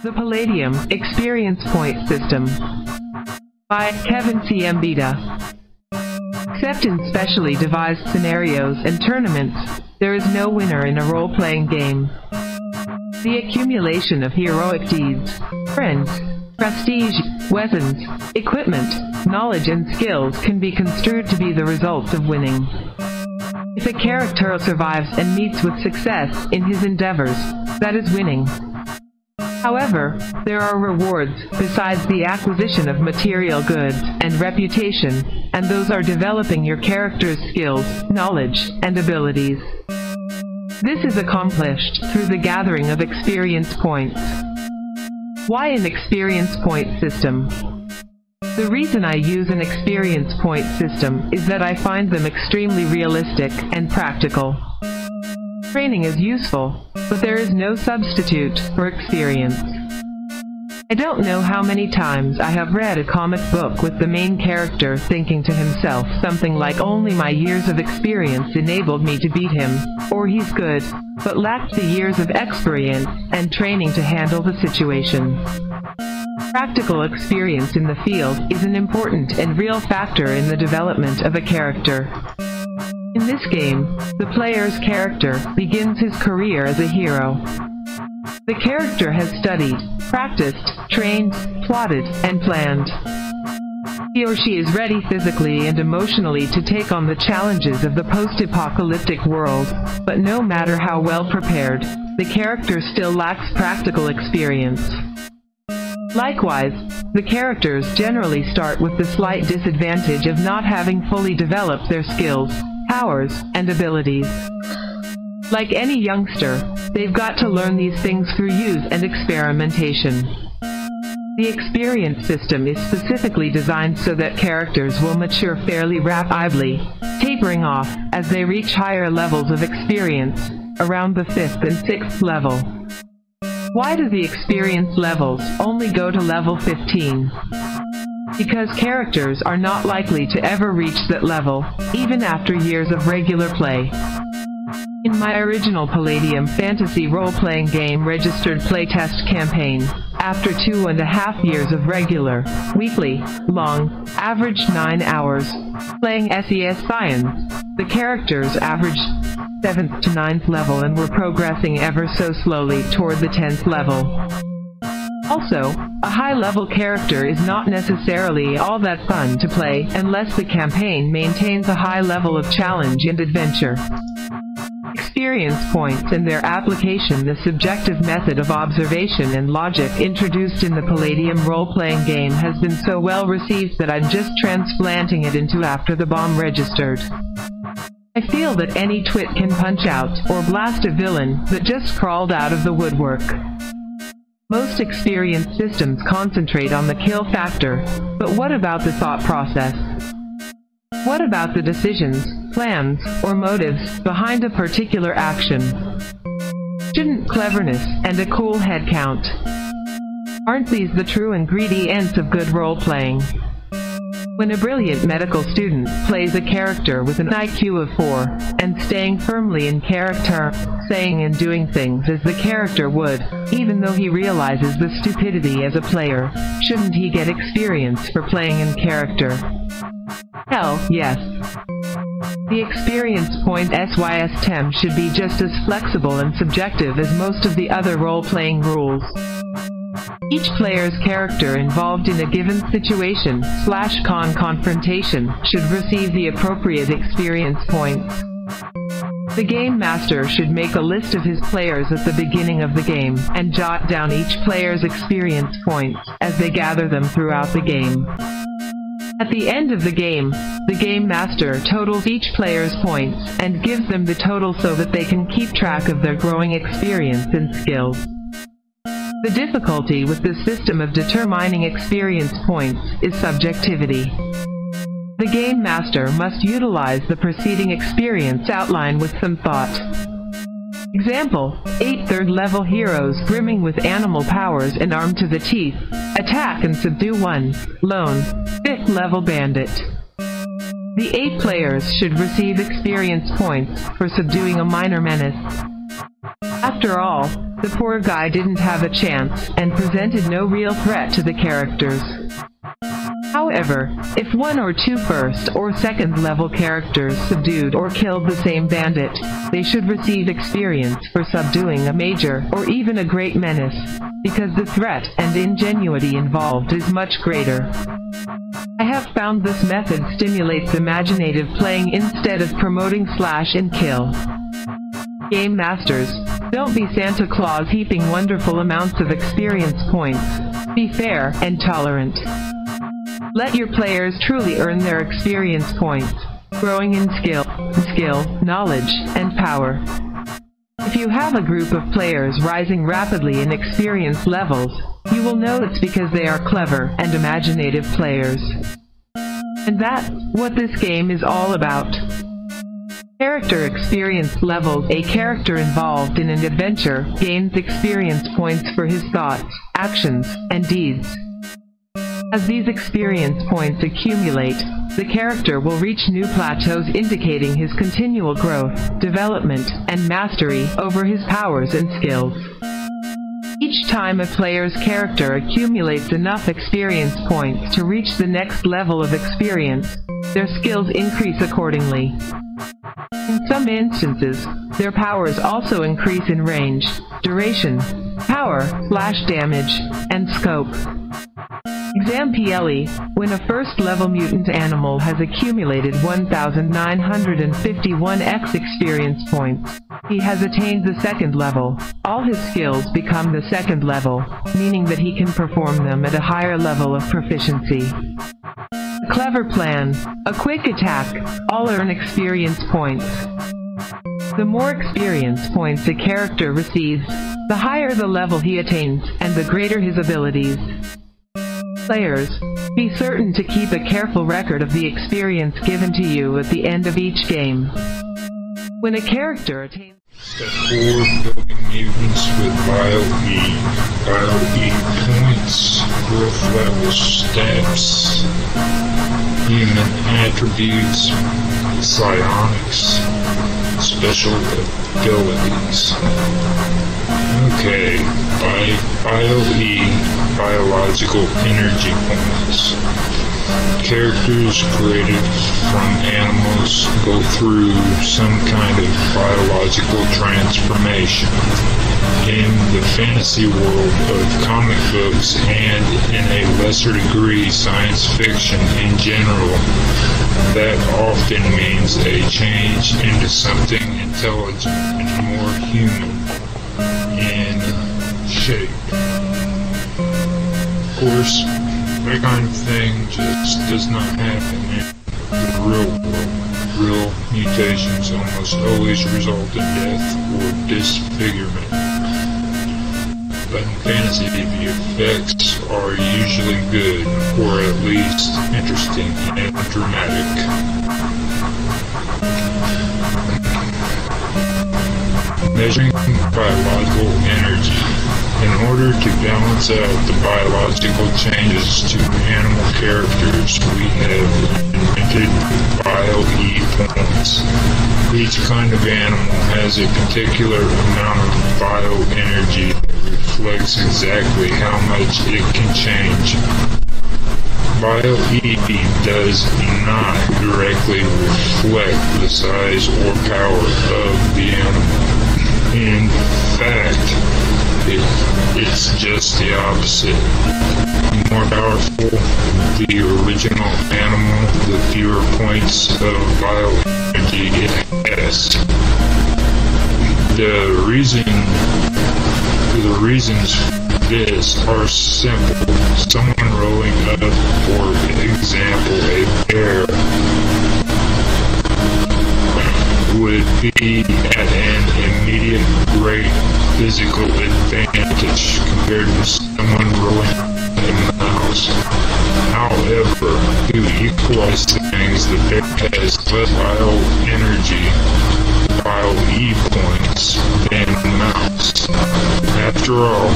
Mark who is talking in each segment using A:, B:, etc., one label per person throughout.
A: The Palladium Experience Point System by Kevin C. Mbita. Except in specially devised scenarios and tournaments, there is no winner in a role-playing game. The accumulation of heroic deeds, friends, prestige, weapons, equipment, knowledge and skills can be construed to be the results of winning. If a character survives and meets with success in his endeavors, that is winning. However, there are rewards besides the acquisition of material goods and reputation, and those are developing your character's skills, knowledge, and abilities. This is accomplished through the gathering of experience points. Why an experience point system? The reason I use an experience point system is that I find them extremely realistic and practical. Training is useful, but there is no substitute for experience. I don't know how many times I have read a comic book with the main character thinking to himself something like, only my years of experience enabled me to beat him, or he's good, but lacked the years of experience and training to handle the situation. Practical experience in the field is an important and real factor in the development of a character. In this game, the player's character begins his career as a hero. The character has studied, practiced, trained, plotted, and planned. He or she is ready physically and emotionally to take on the challenges of the post-apocalyptic world, but no matter how well prepared, the character still lacks practical experience. Likewise, the characters generally start with the slight disadvantage of not having fully developed their skills, powers, and abilities. Like any youngster, they've got to learn these things through use and experimentation. The experience system is specifically designed so that characters will mature fairly rapidly, tapering off as they reach higher levels of experience, around the 5th and 6th level. Why do the experience levels only go to level 15? Because characters are not likely to ever reach that level, even after years of regular play. In my original Palladium fantasy role-playing game registered playtest campaign, after 2.5 years of regular, weekly, long, average 9 hours, playing SES Science, the characters averaged 7th to 9th level and were progressing ever so slowly toward the 10th level. Also, a high-level character is not necessarily all that fun to play unless the campaign maintains a high level of challenge and adventure. Experience points and their application, the subjective method of observation and logic introduced in the Palladium role-playing game, has been so well received that I'm just transplanting it into After the Bomb Registered. I feel that any twit can punch out or blast a villain that just crawled out of the woodwork. Most experience systems concentrate on the kill factor, but what about the thought process? What about the decisions, plans, or motives behind a particular action? Shouldn't cleverness and a cool head count? Aren't these the true ingredients of good role-playing? When a brilliant medical student plays a character with an IQ of 4, and staying firmly in character, saying and doing things as the character would, even though he realizes the stupidity as a player, shouldn't he get experience for playing in character? Hell, yes. The experience point SYSTEM should be just as flexible and subjective as most of the other role-playing rules. Each player's character involved in a given situation / confrontation should receive the appropriate experience points. The Game Master should make a list of his players at the beginning of the game, and jot down each player's experience points as they gather them throughout the game. At the end of the Game Master totals each player's points and gives them the total so that they can keep track of their growing experience and skills. The difficulty with this system of determining experience points is subjectivity. The Game Master must utilize the preceding experience outline with some thought. Example, 8 third-level heroes brimming with animal powers and armed to the teeth, attack and subdue one, lone, 5th-level bandit. The 8 players should receive experience points for subduing a minor menace. After all, The poor guy didn't have a chance, and presented no real threat to the characters. However, if one or two first or second level characters subdued or killed the same bandit, they should receive experience for subduing a major or even a great menace, because the threat and ingenuity involved is much greater. I have found this method stimulates imaginative playing instead of promoting slash and kill. Game masters, don't be Santa Claus heaping wonderful amounts of experience points. Be fair and tolerant. Let your players truly earn their experience points, growing in skill, knowledge, and power. If you have a group of players rising rapidly in experience levels, you will know it's because they are clever and imaginative players. And that's what this game is all about. Character experience levels. A character involved in an adventure gains experience points for his thoughts, actions, and deeds. As these experience points accumulate, the character will reach new plateaus indicating his continual growth, development, and mastery over his powers and skills. Each time a player's character accumulates enough experience points to reach the next level of experience, their skills increase accordingly. In some instances, their powers also increase in range, duration, power, splash damage, and scope. Example, when a first-level mutant animal has accumulated 1,951 X experience points, he has attained the second level. All his skills become the second level, meaning that he can perform them at a higher level of proficiency. A clever plan, a quick attack, all earn experience points. The more experience points a character receives, the higher the level he attains, and the greater his abilities. Players, be certain to keep a careful record of the experience given to you at the end of each game. When a character attains
B: Step 4. Building mutants with Bio-E. Bio-E points, growth level stats, human attributes, psionics, special abilities. Okay, Bio-E, biological energy points. Characters created from animals go through some kind of biological transformation. In the fantasy world of comic books and in a lesser degree science fiction in general, that often means a change into something intelligent and more human in shape. Of course, that kind of thing just does not happen in the real world. Real mutations almost always result in death or disfigurement. But in fantasy, the effects are usually good, or at least interesting and dramatic. Measuring biological energy. In order to balance out the biological changes to animal characters, we have invented Bio-E points. Each kind of animal has a particular amount of bioenergy that reflects exactly how much it can change. Bio-E does not directly reflect the size or power of the animal. In fact, it's just the opposite. The more powerful the original animal, the fewer points of bioenergy it has. The reasons for this are simple. Someone rolling up, for example, a bear would be at an immediate great physical advantage compared to someone rolling a mouse. However, to equalize things, the bear has less bioenergy, Bio-E points, than the mouse. After all,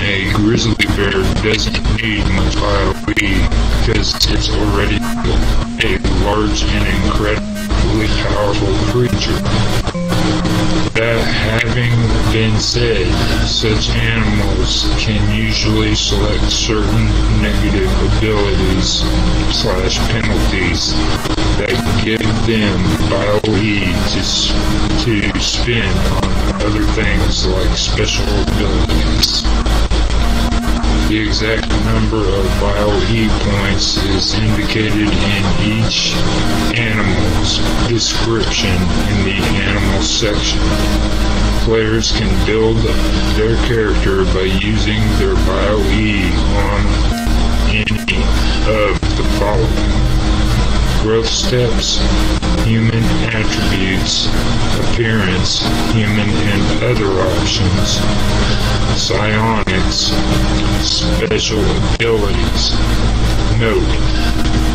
B: a grizzly bear doesn't need much Bio-E because it's already a large and incredibly powerful creature. That having been said, such animals can usually select certain negative abilities/penalties that give them BioE to spend on other things like special abilities. The exact number of BioE points is indicated in each animal's description in the animal section. Players can build their character by using their BioE on any of the following: growth steps, human attributes, appearance, human and other options, psionics, special abilities. Note: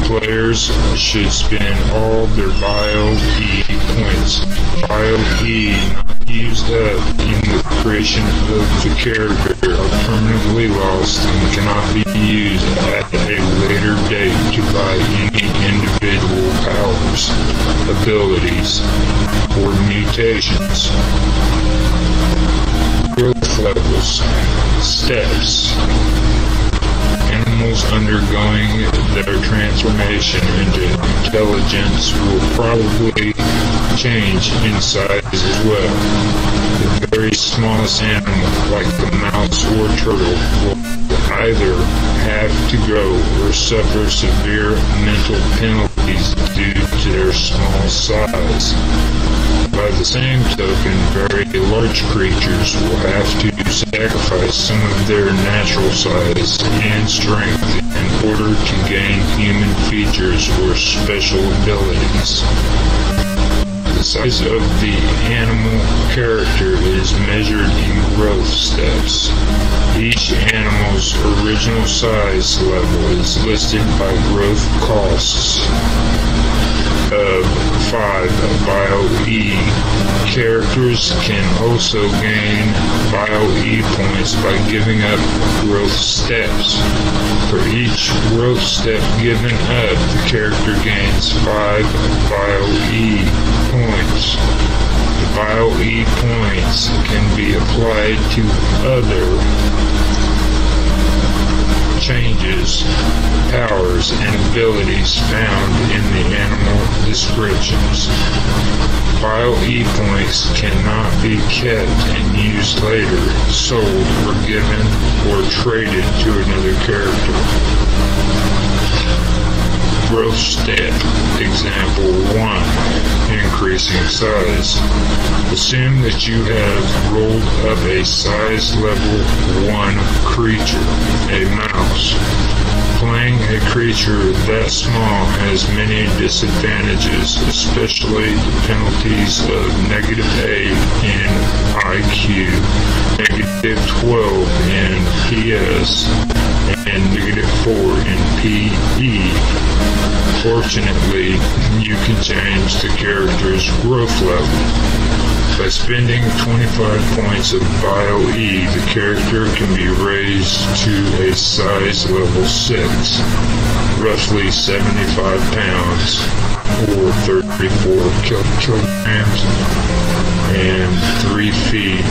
B: players should spend all their BioE points. BioE not used up in the creation of the character are permanently lost and cannot be used at a later date to buy any individual powers, abilities, or mutations. Growth levels, steps. Animals undergoing their transformation into intelligence will probably change in size as well. The very smallest animal, like the mouse or turtle, will either have to grow or suffer severe mental penalties due to their small size. By the same token, very large creatures will have to sacrifice some of their natural size and strength in order to gain human features or special abilities. The size of the animal character is measured in growth steps. Each animal's original size level is listed by growth costs of 5 BioE. Characters can also gain BioE points by giving up growth steps. For each growth step given up, the character gains 5 BioE points. The BioE points can be applied to other changes, powers, and abilities found in the animal descriptions. BioE points cannot be kept and used later, sold, or given, or traded to another character. Growth step, example 1, increasing size. Assume that you have rolled up a size level 1 creature, a mouse. Playing a creature that small has many disadvantages, especially the penalties of -8 in IQ, -12 in PS, and -4 in PE. Fortunately, you can change the character's growth level. By spending 25 points of BioE, the character can be raised to a size level 6, roughly 75 pounds, or 34 kilograms, and 3 feet,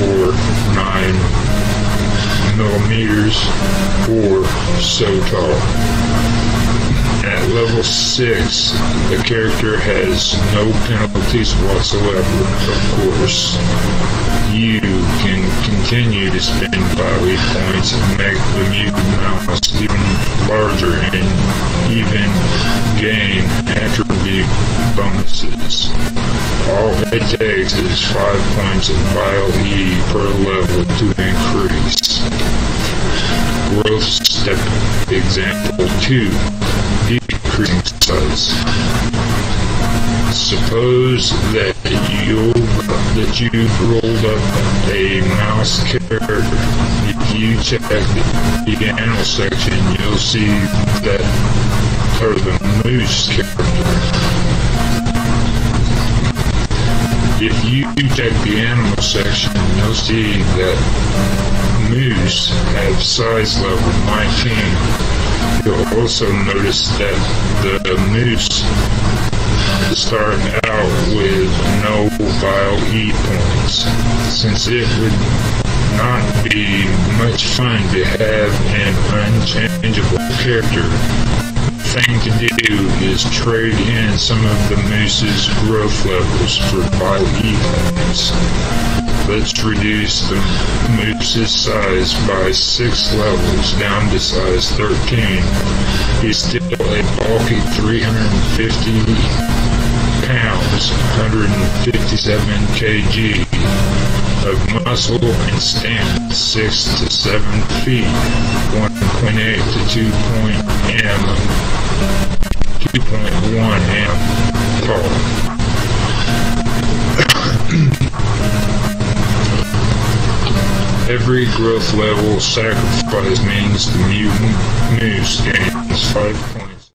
B: or 9 millimeters, or so tall. At level 6, the character has no penalties whatsoever. Of course, you can continue to spend BioE points and make the mutant mouse even larger and even gain attribute bonuses. All it takes is 5 points of BioE per level to increase. Growth step, example 2. Decreasing size. Suppose that you've rolled up a mouse character. If you check the animal section, you'll see that for the moose character. If you check the animal section, you'll see that moose have size level 19. You'll also notice that the moose starting out with no vile E points, since it would not be much fun to have an unchangeable character. The thing to do is trade in some of the moose's growth levels for vile E points. Let's reduce the moose's size by 6 levels down to size 13. He's still a bulky 350 pounds, 157 kg of muscle and stamina, 6 to 7 feet, 1.8 to 2.1 m tall. Every growth level sacrifice means the mutant moose gains 5 points.